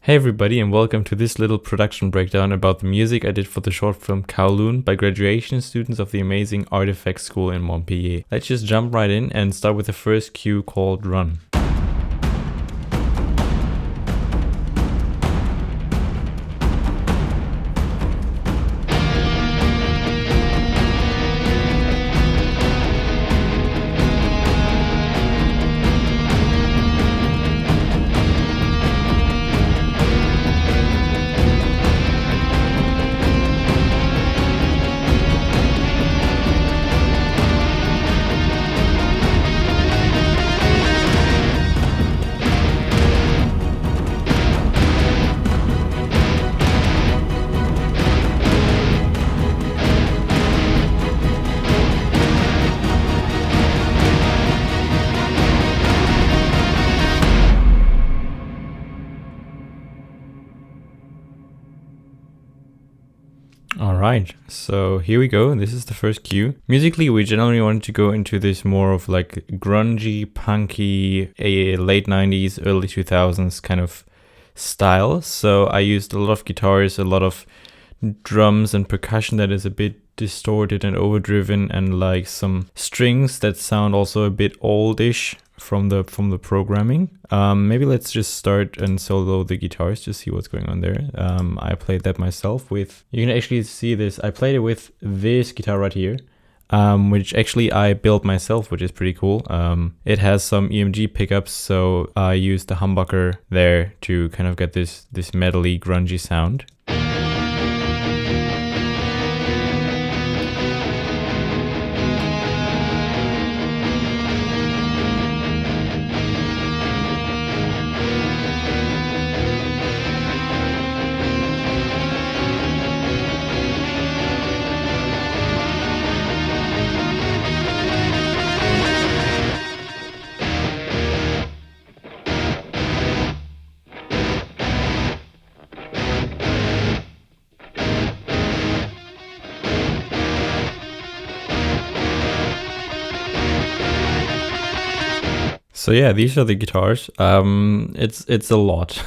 Hey everybody, and welcome to this little production breakdown about the music I did for the short film Kowloon by graduation students of the amazing ARTFX school in Montpellier. Let's just jump right in and start with the first cue called Run. Alright, so here we go. This is the first cue. Musically, we generally wanted to go into this more of like grungy, punky, late 90s, early 2000s kind of style. So I used a lot of guitars, a lot of drums and percussion that is a bit distorted and overdriven, and like some strings that sound also a bit oldish from the programming. Maybe let's just start and solo the guitars to see what's going on there. I played that myself with, you can actually see this, I played it with this guitar right here, which actually I built myself, which is pretty cool. It has some EMG pickups, so I used the humbucker there to kind of get this metally grungy sound. So yeah, these are the guitars. It's a lot.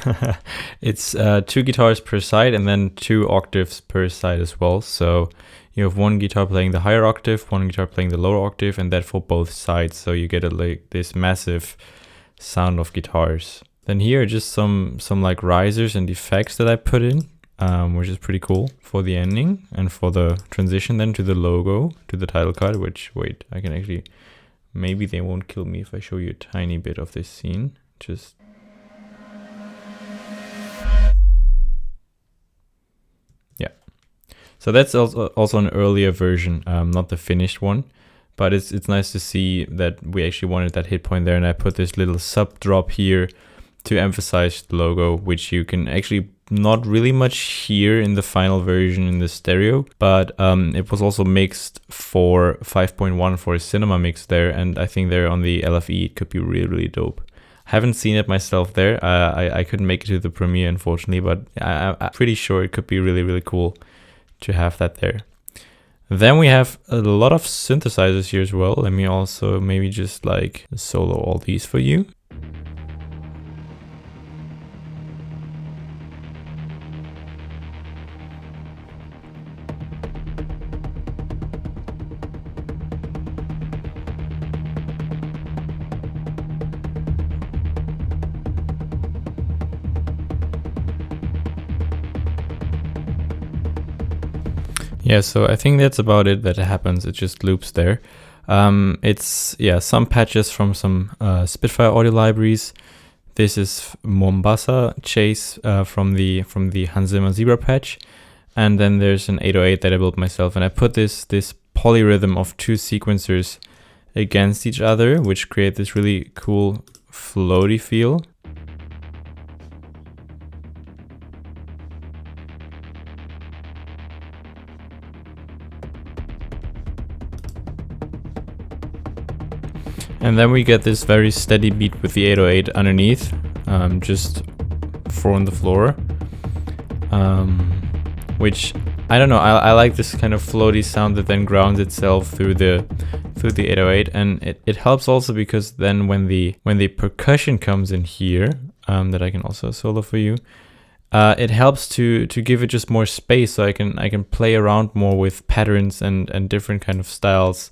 It's 2 guitars per side and then 2 octaves per side as well. So you have one guitar playing the higher octave, one guitar playing the lower octave, and that for both sides. So you get like this massive sound of guitars. Then here are just some like risers and effects that I put in, which is pretty cool for the ending and for the transition then to the logo, to the title card, which, wait, I can actually... Maybe they won't kill me if I show you a tiny bit of this scene. Just... Yeah. So that's also an earlier version, not the finished one. But it's nice to see that we actually wanted that hit point there. And I put this little sub drop here to emphasize the logo, which you can actually not really much hear in the final version in the stereo, but it was also mixed for 5.1 for a cinema mix there, and I think there on the LFE it could be really dope. Haven't seen it myself there. I couldn't make it to the premiere unfortunately, but I'm pretty sure it could be really cool to have that there. Then we have a lot of synthesizers here as well. Let me also maybe just like solo all these for you. Yeah, so I think that's about it that happens. It just loops there. It's, yeah, some patches from some Spitfire audio libraries. This is Mombasa Chase from the Hans Zimmer Zebra patch. And then there's an 808 that I built myself. And I put this polyrhythm of 2 sequencers against each other, which create this really cool floaty feel. And then we get this very steady beat with the 808 underneath, just 4 on the floor, which I don't know. I like this kind of floaty sound that then grounds itself through the 808, and it helps also because then when the percussion comes in here, that I can also solo for you, it helps to give it just more space, so I can play around more with patterns and different kind of styles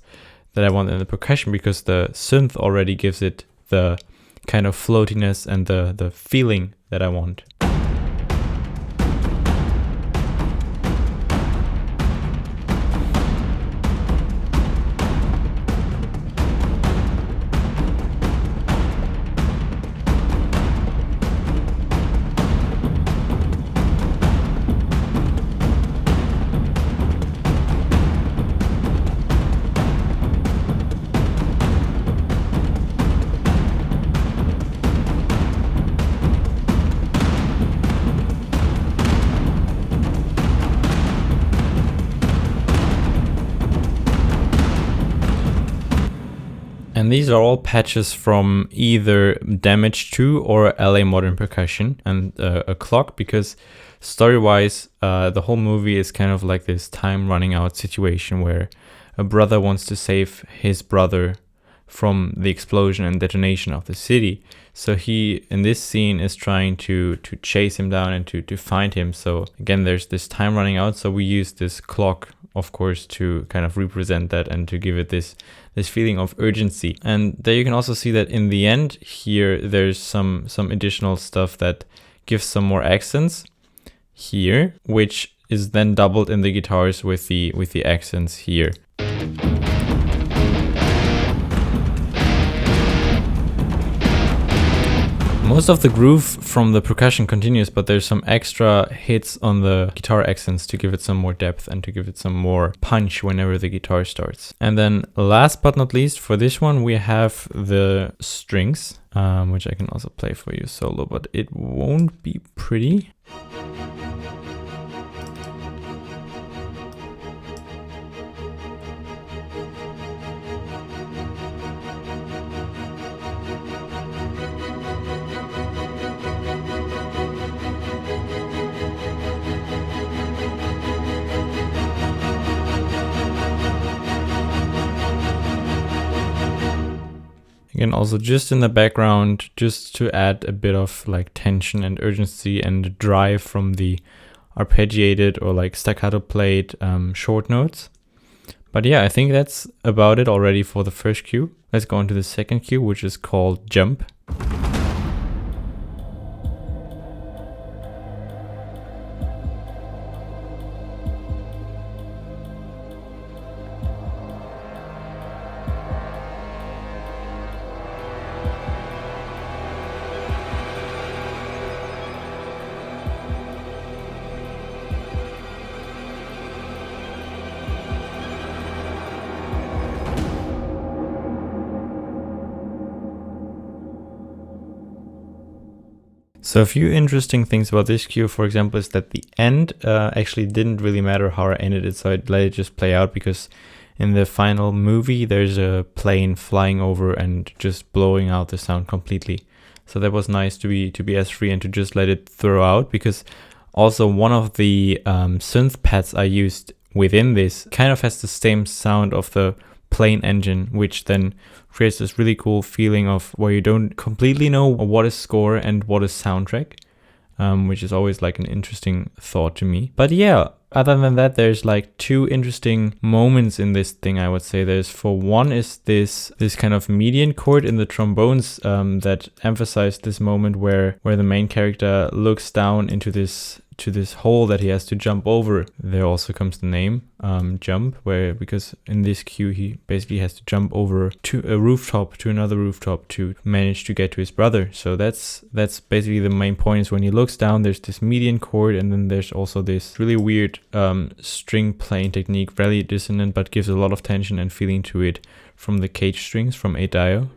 that I want in the percussion, because the synth already gives it the kind of floatiness and the feeling that I want. And these are all patches from either Damage 2 or LA Modern Percussion and a clock, because story-wise, the whole movie is kind of like this time running out situation where a brother wants to save his brother from the explosion and detonation of the city. So he, in this scene, is trying to chase him down and to find him. So again, there's this time running out. So we use this clock, of course, to kind of represent that and to give it this feeling of urgency. And there you can also see that in the end here, there's some additional stuff that gives some more accents here, which is then doubled in the guitars with the accents here. Most of the groove from the percussion continues, but there's some extra hits on the guitar accents to give it some more depth and to give it some more punch whenever the guitar starts. And then last but not least, for this one, we have the strings, which I can also play for you solo, but it won't be pretty. Again, also just in the background, just to add a bit of like tension and urgency and drive from the arpeggiated or like staccato played short notes. But yeah, I think that's about it already for the first cue. Let's go on to the second cue, which is called Jump. So a few interesting things about this cue, for example, is that the end actually didn't really matter how I ended it, so I let it just play out, because in the final movie there's a plane flying over and just blowing out the sound completely. So that was nice to be as free and to just let it throw out, because also one of the synth pads I used within this kind of has the same sound of the plane engine, which then creates this really cool feeling of where you don't completely know what is score and what is soundtrack, which is always like an interesting thought to me. But yeah, other than that, there's like two interesting moments in this thing, I would say. There's, for one, is this kind of median chord in the trombones that emphasize this moment where the main character looks down into this hole that he has to jump over. There also comes the name Jump, because in this cue he basically has to jump over to a rooftop, to another rooftop, to manage to get to his brother. So that's basically the main point, is when he looks down, there's this median chord, and then there's also this really weird string playing technique, very dissonant, but gives a lot of tension and feeling to it, from the cage strings from A Dio.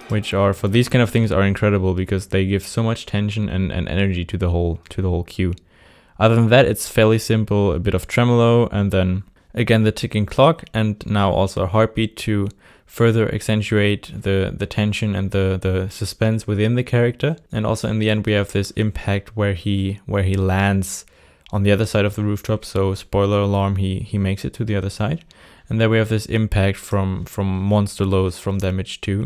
Which are, for these kind of things, are incredible, because they give so much tension and energy to the whole cue. Other than that, it's fairly simple, a bit of tremolo, and then again the ticking clock, and now also a heartbeat to further accentuate the tension and the suspense within the character. And also in the end we have this impact where he lands on the other side of the rooftop, so spoiler alarm, he makes it to the other side. And then we have this impact from Monster Lows from Damage 2,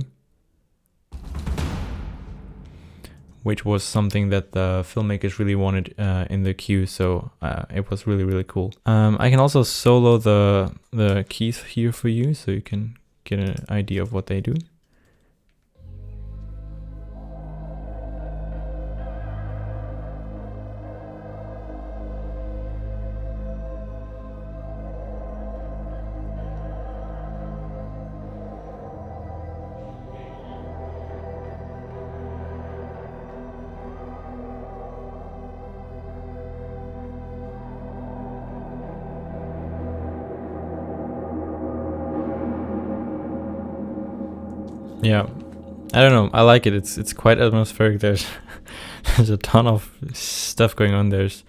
which was something that the filmmakers really wanted in the cue, so it was really, really cool. I can also solo the keys here for you, so you can get an idea of what they do. Yeah, I don't know. I like it. It's quite atmospheric. There's a ton of stuff going on. There's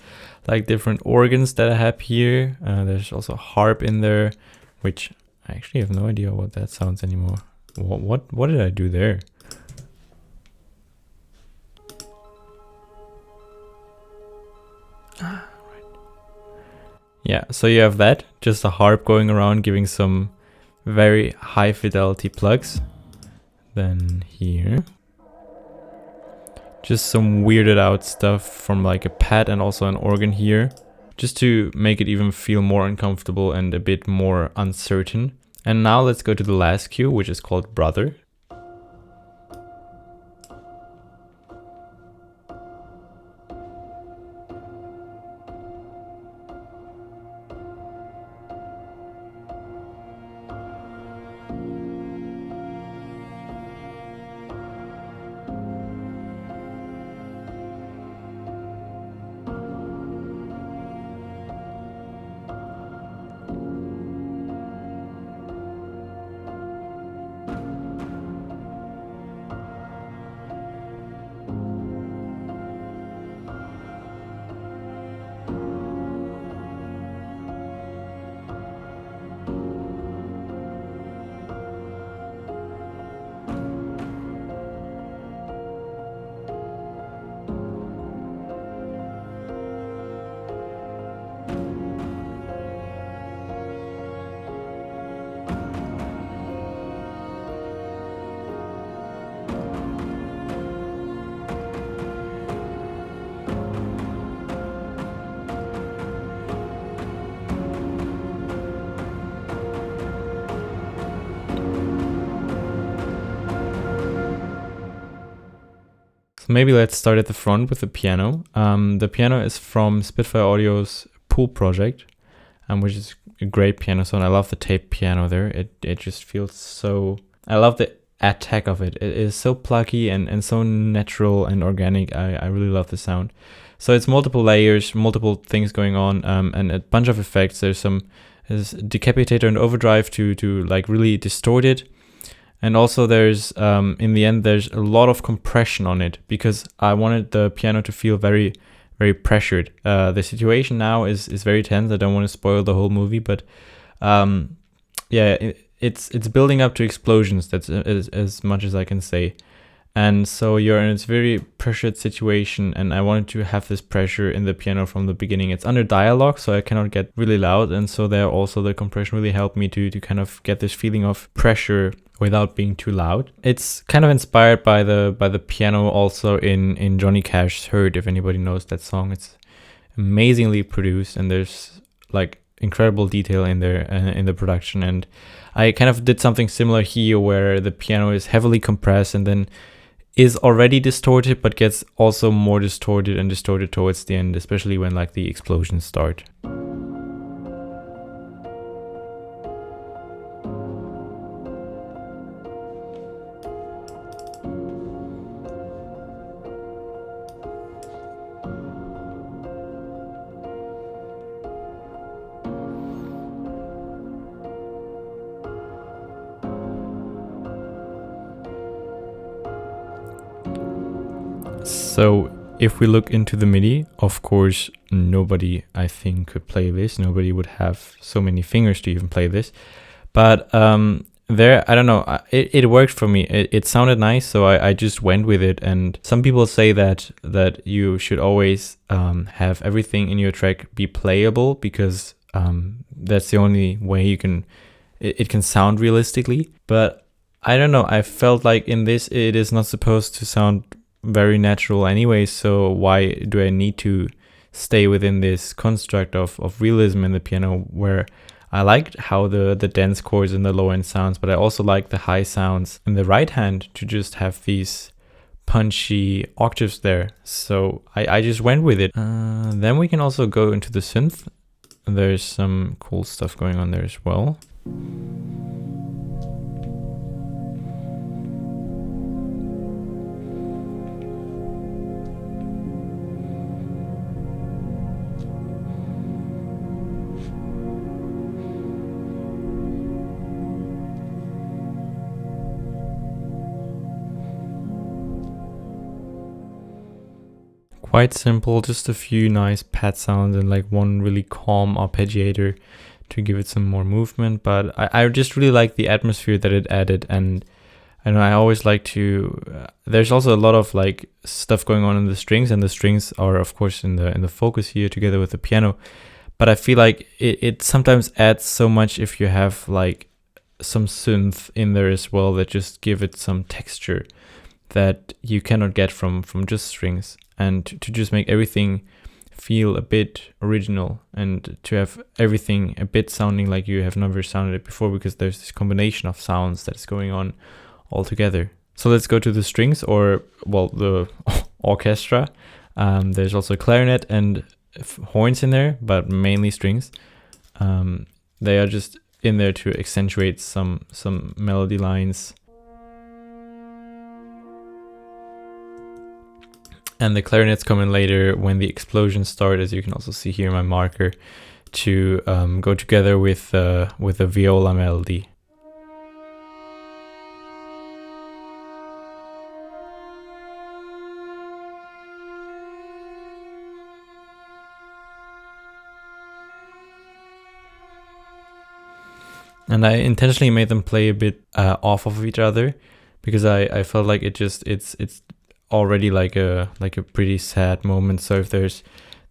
like different organs that I have here. There's also a harp in there, which I actually have no idea what that sounds anymore. What did I do there? Right. Yeah, so you have that, just a harp going around giving some very high fidelity plugs. Then here, just some weirded out stuff from like a pad and also an organ here, just to make it even feel more uncomfortable and a bit more uncertain. And now let's go to the last cue, which is called Brother. So maybe let's start at the front with the piano. The piano is from Spitfire Audio's Pool project, which is a great piano sound. I love the tape piano there. It just feels so... I love the attack of it. It is so plucky and so natural and organic. I really love the sound. So it's multiple layers, multiple things going on, and a bunch of effects. There's decapitator and overdrive to like really distort it. And also there's, in the end, there's a lot of compression on it because I wanted the piano to feel very, very pressured. The situation now is very tense. I don't want to spoil the whole movie, but yeah, it's building up to explosions. That's as much as I can say. And so you're in this very pressured situation, and I wanted to have this pressure in the piano from the beginning. It's under dialogue, so I cannot get really loud, and so there also the compression really helped me to kind of get this feeling of pressure without being too loud. It's kind of inspired by the piano also in Johnny Cash's Hurt, if anybody knows that song. It's amazingly produced, and there's like incredible detail in there in the production. And I kind of did something similar here where the piano is heavily compressed and then is already distorted, but gets also more distorted and distorted towards the end, especially when like the explosions start. So if we look into the MIDI, of course, nobody, I think, could play this. Nobody would have so many fingers to even play this. But there, I don't know, it worked for me. It sounded nice, so I just went with it. And some people say that you should always have everything in your track be playable, because that's the only way you can it can sound realistically. But I don't know, I felt like in this it is not supposed to sound very natural anyway, so why do I need to stay within this construct of realism in the piano, where I liked how the dense chords in the low end sounds, but I also like the high sounds in the right hand to just have these punchy octaves there. So I just went with it. Then we can also go into the synth. There's some cool stuff going on there as well. Quite simple, just a few nice pad sounds and like one really calm arpeggiator to give it some more movement. But I just really like the atmosphere that it added, and I always like to. There's also a lot of like stuff going on in the strings, and the strings are of course in the focus here together with the piano. But I feel like it sometimes adds so much if you have like some synth in there as well that just give it some texture that you cannot get from just strings, and to just make everything feel a bit original and to have everything a bit sounding like you have never sounded it before, because there's this combination of sounds that's going on all together. So let's go to the strings, or well, the orchestra. There's also clarinet and horns in there, but mainly strings. They are just in there to accentuate some melody lines. And the clarinets come in later when the explosions start, as you can also see here in my marker, to go together with the viola melody. And I intentionally made them play a bit off of each other, because I felt like it's already like a pretty sad moment. So if there's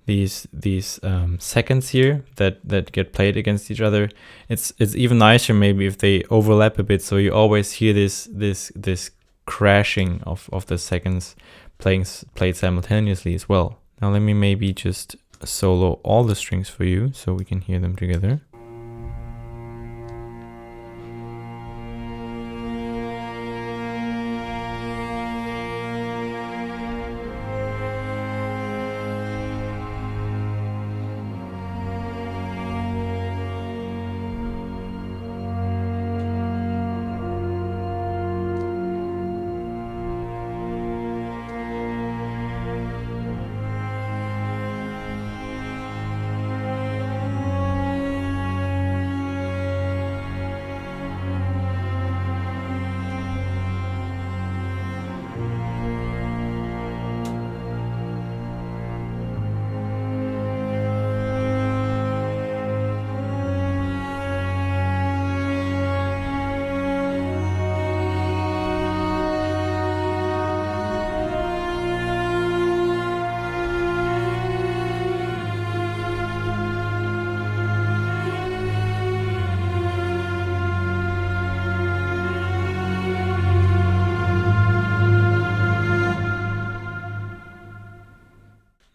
these seconds here that get played against each other, it's even nicer maybe if they overlap a bit, so you always hear this crashing of the seconds played simultaneously as well. Now let me maybe just solo all the strings for you so we can hear them together.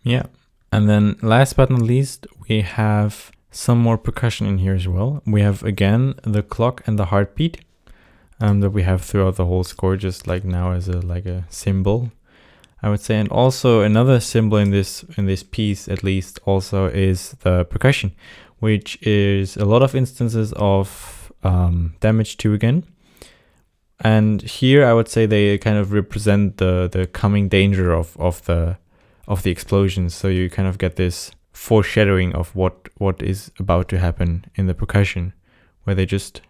Yeah, and then last but not least, we have some more percussion in here as well. We have again the clock and the heartbeat that we have throughout the whole score, just like now as a symbol, I would say. And also another symbol in this piece, at least, also is the percussion, which is a lot of instances of damage 2 again. And here I would say they kind of represent the coming danger of the explosions. So you kind of get this foreshadowing of what is about to happen in the percussion, where they just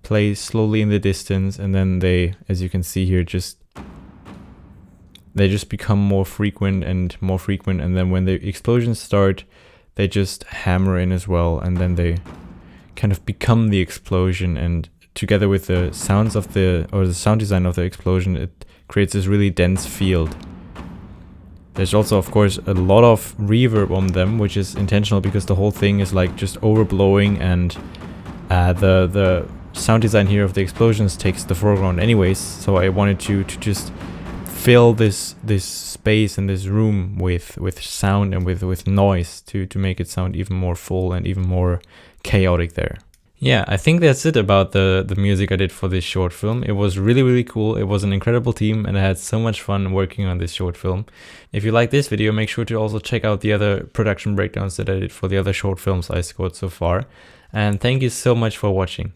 play slowly in the distance, and then they, as you can see here, they just become more frequent, and then when the explosions start, they just hammer in as well, and then they kind of become the explosion, and together with the sounds of the sound design of the explosion, it creates this really dense field There's also, of course, a lot of reverb on them, which is intentional because the whole thing is like just overblowing, and the sound design here of the explosions takes the foreground anyways. So I wanted to just fill this space in this room with sound and with noise to make it sound even more full and even more chaotic there. Yeah, I think that's it about the music I did for this short film. It was really, really cool. It was an incredible team, and I had so much fun working on this short film. If you like this video, make sure to also check out the other production breakdowns that I did for the other short films I scored so far. And thank you so much for watching.